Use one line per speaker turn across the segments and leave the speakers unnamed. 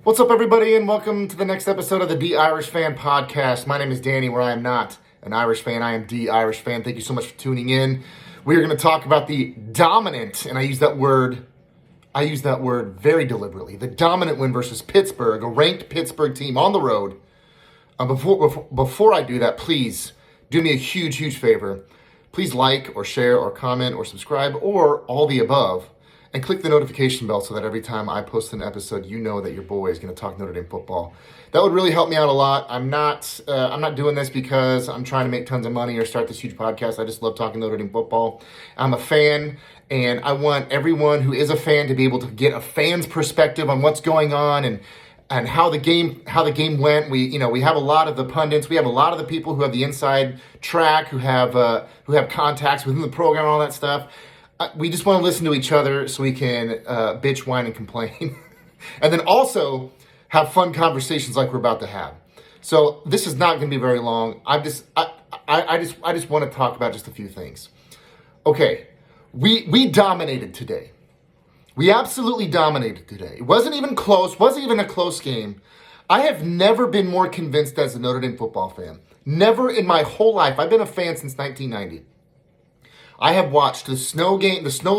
What's up, everybody, and welcome to the next episode of the The Irish Fan Podcast. My name is Danny, where I am not an Irish fan. I am the Irish fan. Thank you so much for tuning in. We are going to talk about the dominant, and I use that word very deliberately, the dominant win versus Pittsburgh, a ranked Pittsburgh team on the road. Before I do that, please do me a huge favor. Please like or share or comment or subscribe or all the above. And click the notification bell so that every time I post an episode, you know that your boy is going to talk Notre Dame football. That would really help me out a lot. I'm not doing this because I'm trying to make tons of money or start this huge podcast. I just love talking Notre Dame football. I'm a fan, and I want everyone who is a fan to be able to get a fan's perspective on what's going on and how the game went. We have a lot of the pundits. We have a lot of the people who have the inside track, who have contacts within the program and all that stuff. We just want to listen to each other so we can bitch, whine, and complain. And then also have fun conversations like we're about to have. So this is not going to be very long. I just want to talk about just a few things. Okay, we dominated today. We absolutely dominated today. It wasn't even close. Wasn't even a close game. I have never been more convinced as a Notre Dame football fan. Never in my whole life. I've been a fan since 1990. I have watched the Snow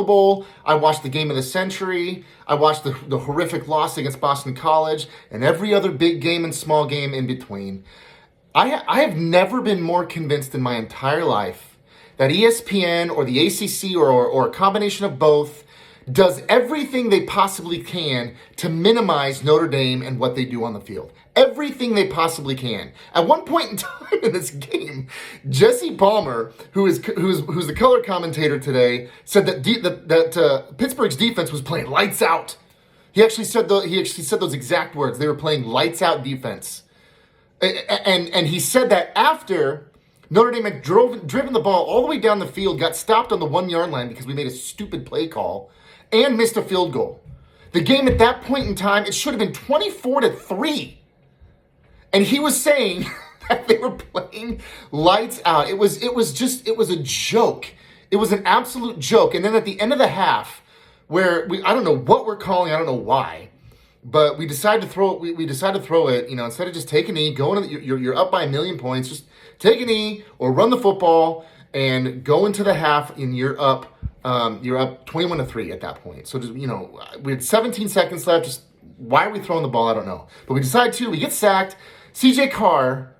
Bowl. I watched the game of the century. I watched the horrific loss against Boston College and every other big game and small game in between. I have never been more convinced in my entire life that ESPN or the ACC or a combination of both does everything they possibly can to minimize Notre Dame and what they do on the field. Everything they possibly can. At one point in time in this game, Jesse Palmer, who's the color commentator today, said that Pittsburgh's defense was playing lights out. He actually said those exact words. They were playing lights out defense, and he said that after Notre Dame had driven the ball all the way down the field, got stopped on the 1 yard line because we made a stupid play call, and missed a field goal. The game at that point in time, it should have been 24-3. And he was saying that they were playing lights out. It was a joke. It was an absolute joke. And then at the end of the half, where I don't know what we're calling, I don't know why, but we decided to throw it. We decided to throw it. Instead of just take a knee, you're up by 1,000,000 points. Just take a knee or run the football and go into the half, and you're up 21-3 at that point. So we had 17 seconds left. Just why are we throwing the ball? I don't know. But we decide to. We get sacked. CJ Carr,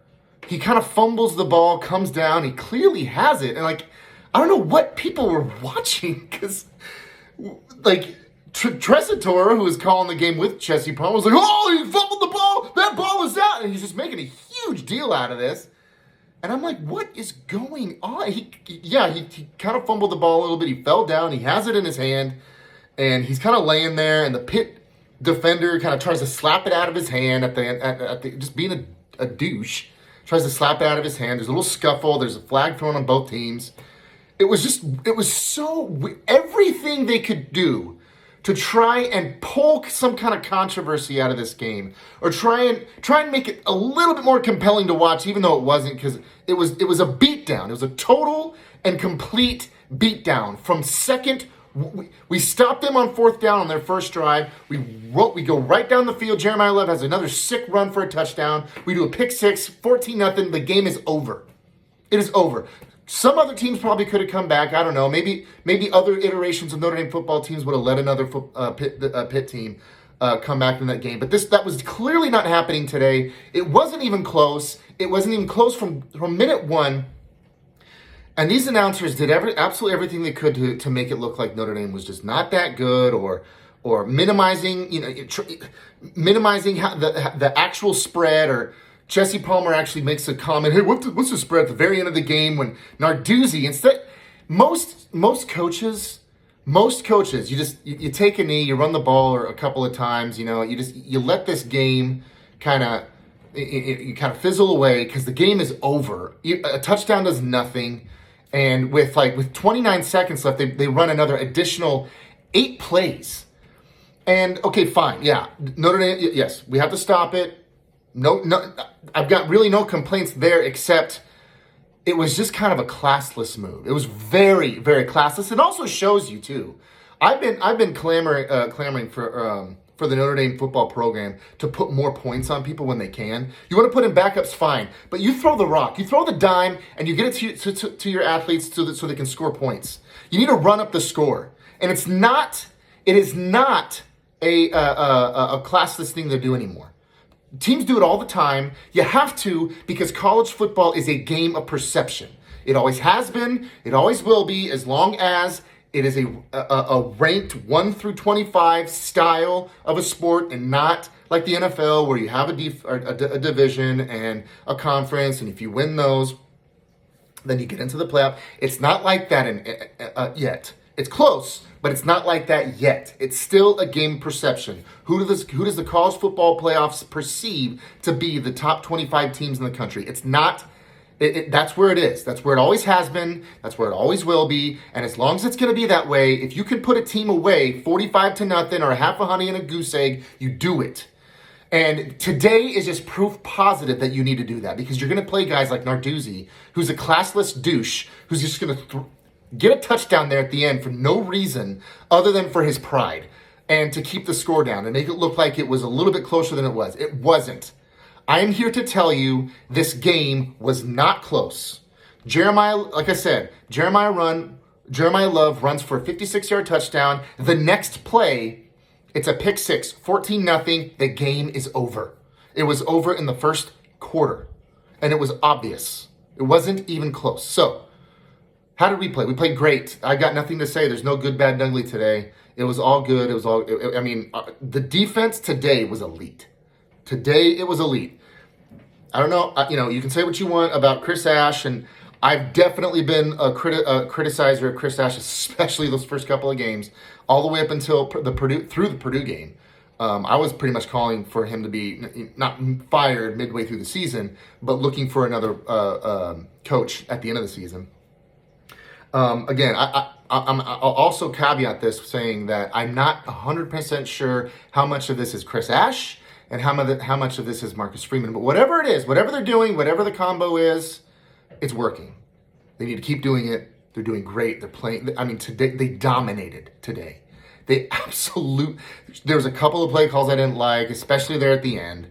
he kind of fumbles the ball, comes down. He clearly has it. And, I don't know what people were watching because, Tressator, who was calling the game with Jesse Palmer, was like, oh, he fumbled the ball. That ball is out. And he's just making a huge deal out of this. And I'm like, what is going on? He kind of fumbled the ball a little bit. He fell down. He has it in his hand. And he's kind of laying there. And the Pitt defender kind of tries to slap it out of his hand at the just being a douche. Tries to slap it out of his hand. There's a little scuffle. There's a flag thrown on both teams. It was everything they could do to try and pull some kind of controversy out of this game, or try and make it a little bit more compelling to watch, even though it wasn't, because it was a beatdown. It was a total and complete beatdown from second. We stopped them on 4th down on their first drive. We go right down the field. Jeremiah Love has another sick run for a touchdown. We do a pick six, 14-0. The game is over. It is over. Some other teams probably could have come back. I don't know. Maybe other iterations of Notre Dame football teams would have let another Pitt team come back in that game. But that was clearly not happening today. It wasn't even close. It wasn't even close from minute one. And these announcers did absolutely everything they could to make it look like Notre Dame was just not that good, or minimizing the actual spread. Or Jesse Palmer actually makes a comment, hey, what's the spread at the very end of the game, when Narduzzi, instead, most coaches, you take a knee, you run the ball or a couple of times, you let this game kind of fizzle away because the game is over. A touchdown does nothing. And with 29 seconds left, they run another additional 8 plays. And okay, fine, yeah, Notre Dame, yes, we have to stop it. No, I've got really no complaints there, except it was just kind of a classless move. It was very, very classless. It also shows you too. I've been clamoring for the Notre Dame football program to put more points on people when they can. You want to put in backups, fine. But you throw the rock, you throw the dime, and you get it to your athletes so they can score points. You need to run up the score. And it is not a classless thing to do anymore. Teams do it all the time. You have to, because college football is a game of perception. It always has been. It always will be, as long as it is a ranked 1 through 25 style of a sport, and not like the NFL where you have a division and a conference, and if you win those, then you get into the playoff. It's not like that yet. It's close, but it's not like that yet. It's still a game perception. Who does the college football playoffs perceive to be the top 25 teams in the country? It's not. That's where it is. That's where it always has been. That's where it always will be. And as long as it's going to be that way, if you can put a team away 45-0 or a half a honey and a goose egg, you do it. And today is just proof positive that you need to do that, because you're going to play guys like Narduzzi, who's a classless douche, who's just going to get a touchdown there at the end for no reason other than for his pride and to keep the score down and make it look like it was a little bit closer than it was. It wasn't. I am here to tell you this game was not close. Jeremiah, like I said, Jeremiah Love runs for a 56-yard touchdown. The next play, it's a pick six, 14-0. The game is over. It was over in the first quarter, and it was obvious. It wasn't even close. So, how did we play? We played great. I got nothing to say. There's no good, bad, and ugly today. It was all good. The defense today was elite. Today, it was elite. I don't know. You can say what you want about Chris Ash, and I've definitely been a criticizer of Chris Ash, especially those first couple of games, all the way up until through the Purdue game. I was pretty much calling for him to be not fired midway through the season, but looking for another coach at the end of the season. Again, I'll also caveat this saying that I'm not 100% sure how much of this is Chris Ash and how much of this is Marcus Freeman. But whatever it is, whatever they're doing, whatever the combo is, it's working. They need to keep doing it. They're doing great. They're playing. Today they dominated today. There was a couple of play calls I didn't like, especially there at the end.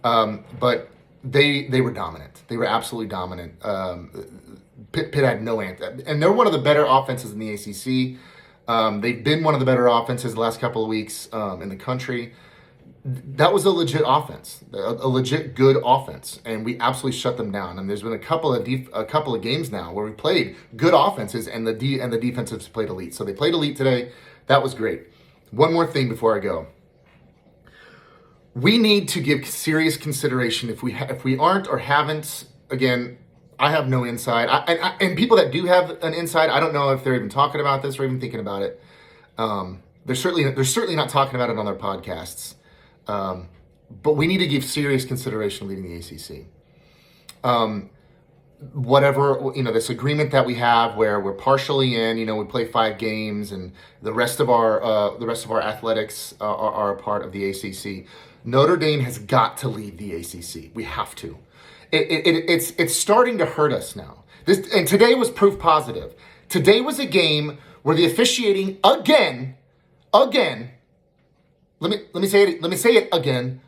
But they were dominant. They were absolutely dominant. Pitt had no answer. And they're one of the better offenses in the ACC. They've been one of the better offenses the last couple of weeks in the country. That was a legit offense, a legit good offense, and we absolutely shut them down. And there's been a couple of games now where we played good offenses, and the defenses played elite. So they played elite today. That was great. One more thing before I go. We need to give serious consideration if we aren't or haven't. Again, I have no insight, and people that do have an insight, I don't know if they're even talking about this or even thinking about it. They're certainly not talking about it on their podcasts. But we need to give serious consideration leading the ACC. This agreement that we have where we're partially in, we play 5 games and the rest of our athletics are a part of the ACC. Notre Dame has got to lead the ACC. We have to. It's starting to hurt us now. And today was proof positive. Today was a game where the officiating again, let me say it again.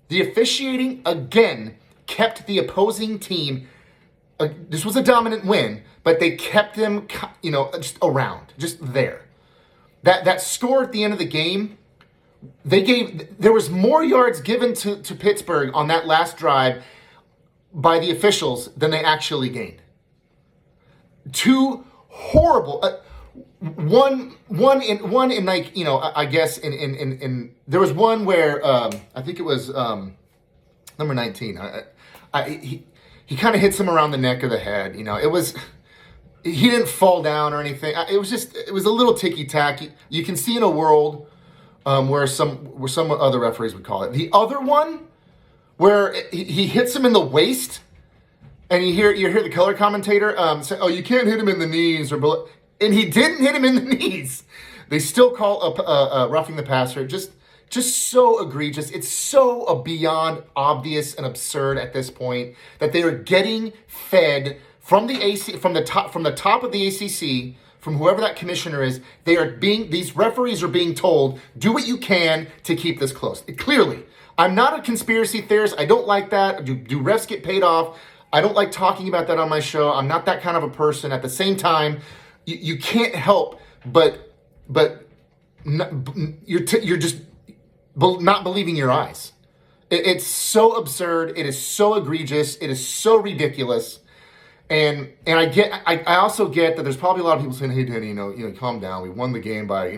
The officiating again kept the opposing team. This was a dominant win, but they kept them, just around, just there. That score at the end of the game, there was more yards given to Pittsburgh on that last drive by the officials than they actually gained. 2 horrible. One in like, I guess in there was one where I think it was number 19. He kind of hits him around the neck or the head. It was, he didn't fall down or anything. It was a little ticky-tacky. You can see in a world where some other referees would call it. The other one where he hits him in the waist, and you hear the color commentator say, "Oh, you can't hit him in the knees or below." And he didn't hit him in the knees. They still call roughing the passer. Just so egregious. It's so beyond obvious and absurd at this point that they are getting fed from the top of the ACC, from whoever that commissioner is. These referees are being told, do what you can to keep this close. Clearly, I'm not a conspiracy theorist. I don't like that. Do refs get paid off? I don't like talking about that on my show. I'm not that kind of a person. At the same time, you can't help but you're just not believing your eyes. It's so absurd. It is so egregious. It is so ridiculous. And I also get that there's probably a lot of people saying, hey, Danny, calm down. We won the game by,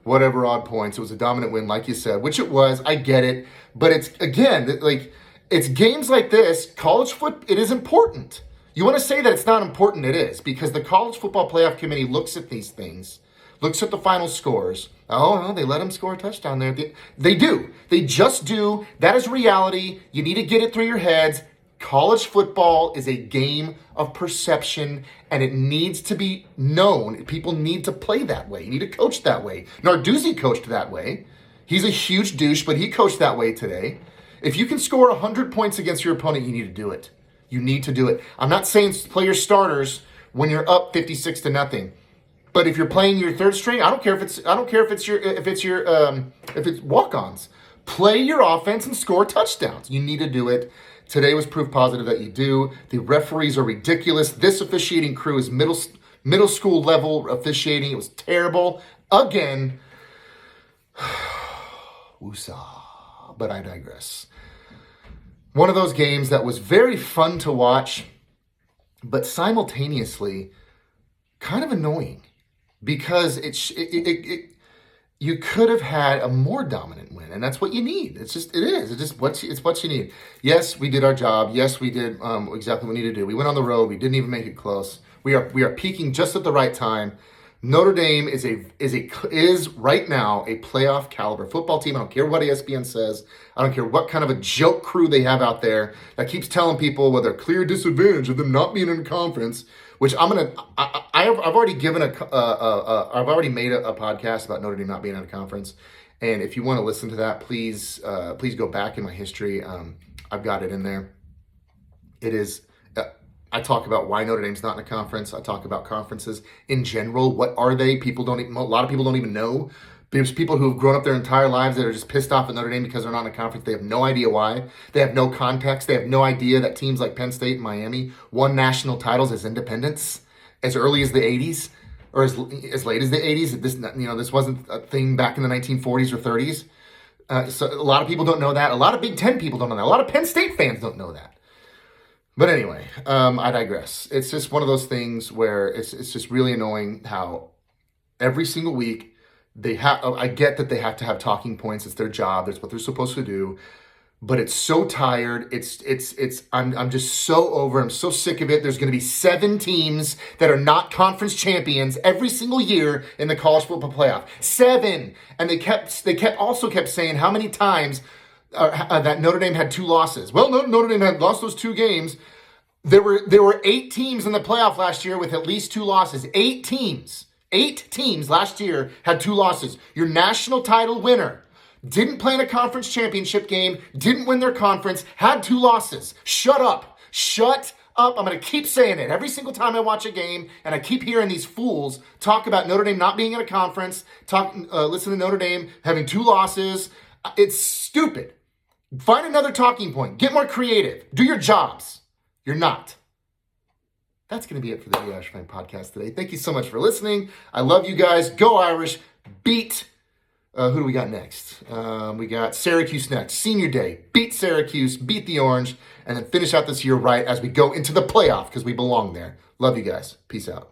whatever odd points. It was a dominant win, like you said, which it was. I get it. But it's, again, like, it's games like this. College football, it is important. You want to say that it's not important? It is, because the College Football Playoff Committee looks at these things, looks at the final scores. Oh, no, they let them score a touchdown there. They do. They just do. That is reality. You need to get it through your heads. College football is a game of perception, and it needs to be known. People need to play that way. You need to coach that way. Narduzzi coached that way. He's a huge douche, but he coached that way today. If you can score 100 points against your opponent, you need to do it. You need to do it. I'm not saying play your starters when you're up 56-0. But if you're playing your third string, I don't care if it's walk-ons. Play your offense and score touchdowns. You need to do it. Today was proof positive that you do. The referees are ridiculous. This officiating crew is middle school level officiating. It was terrible. Again, woosah. But I digress. One of those games that was very fun to watch, but simultaneously kind of annoying, because you could have had a more dominant win, and that's what you need. It's what you need. Yes, we did our job. Yes, we did exactly what we needed to do. We went on the road. We didn't even make it close. We are peaking just at the right time. Notre Dame is right now a playoff caliber football team. I don't care what ESPN says. I don't care what kind of a joke crew they have out there that keeps telling people they're clear disadvantage of them not being in a conference. Which I've already given I've already made a podcast about Notre Dame not being in a conference. And if you want to listen to that, please go back in my history. I've got it in there. It is. I talk about why Notre Dame's not in a conference. I talk about conferences in general. What are they? A lot of people don't even know. There's people who have grown up their entire lives that are just pissed off at Notre Dame because they're not in a conference. They have no idea why. They have no context. They have no idea that teams like Penn State and Miami won national titles as independents as early as the 80s, or as late as the 80s. This wasn't a thing back in the 1940s or 30s. So a lot of people don't know that. A lot of Big Ten people don't know that. A lot of Penn State fans don't know that. But anyway, I digress. It's just one of those things where it's just really annoying how every single week I get that they have to have talking points. It's their job. That's what they're supposed to do. But it's so tired. I'm just so over. I'm so sick of it. There's going to be 7 teams that are not conference champions every single year in the college football playoff. 7. And they also kept saying how many times that Notre Dame had 2 losses. Well, Notre Dame had lost those 2 games. There were 8 teams in the playoff last year with at least 2 losses. 8 teams. 8 teams last year had 2 losses. Your national title winner didn't play in a conference championship game, didn't win their conference, had 2 losses. Shut up. Shut up. I'm going to keep saying it every single time I watch a game, and I keep hearing these fools talk about Notre Dame not being in a conference, listen to Notre Dame having 2 losses. It's stupid. Find another talking point. Get more creative. Do your jobs. You're not. That's going to be it for the Irish Fan Podcast today. Thank you so much for listening. I love you guys. Go Irish. Beat. Who do we got next? We got Syracuse next. Senior day. Beat Syracuse. Beat the Orange. And then finish out this year right as we go into the playoff, because we belong there. Love you guys. Peace out.